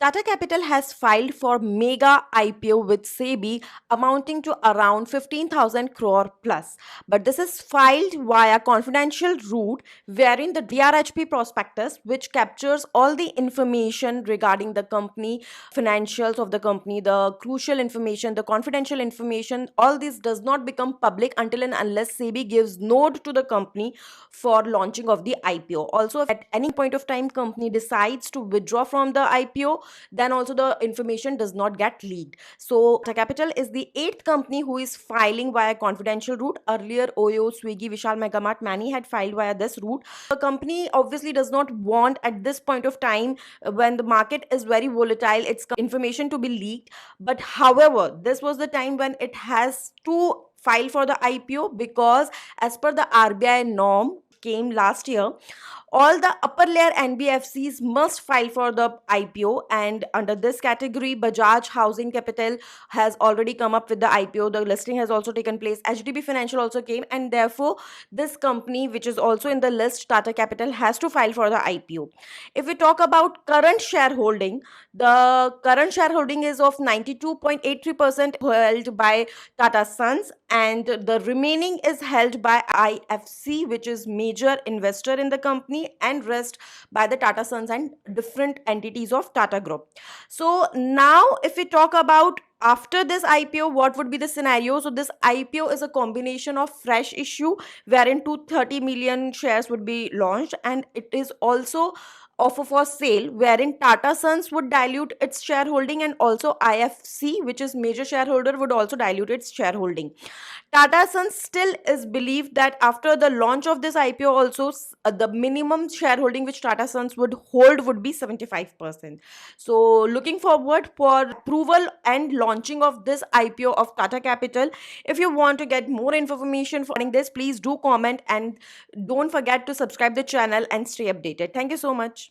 Tata Capital has filed for mega IPO with SEBI amounting to around 15,000 crore plus. But this is filed via confidential route wherein the DRHP prospectus, which captures all the information regarding the company, financials of the company, the crucial information, the confidential information, all this does not become public until and unless SEBI gives nod to the company for launching of the IPO. Also, if at any point of time company decides to withdraw from the IPO, then also the information does not get leaked. So Tata Capital is the eighth company who is filing via confidential route. Earlier, Oyo, Swiggy, Vishal Megamart, many had filed via this route. The company obviously does not want at this point of time, when the market is very volatile, its information to be leaked. But however, this was the time when it has to file for the IPO, because as per the RBI norm came last year, all the upper layer NBFCs must file for the IPO, and under this category, Bajaj Housing Capital has already come up with the IPO. The listing has also taken place. HDB Financial also came, and therefore, this company, which is also in the list, Tata Capital, has to file for the IPO. If we talk about current shareholding, the current shareholding is of 92.83% held by Tata Sons, and the remaining is held by IFC, which is major investor in the company, and rest by the Tata Sons and different entities of Tata Group. So now, if we talk about after this IPO, what would be the scenario? So this IPO is a combination of fresh issue wherein 230 million shares would be launched, and it is also offer for sale wherein Tata Sons would dilute its shareholding, and also IFC, which is major shareholder, would also dilute its shareholding. Tata Sons still is believed that after the launch of this IPO also, the minimum shareholding which Tata Sons would hold would be 75%. So looking forward for approval and launching of this IPO of Tata Capital. If you want to get more information regarding this, please do comment, and don't forget to subscribe the channel and stay updated. Thank you so much.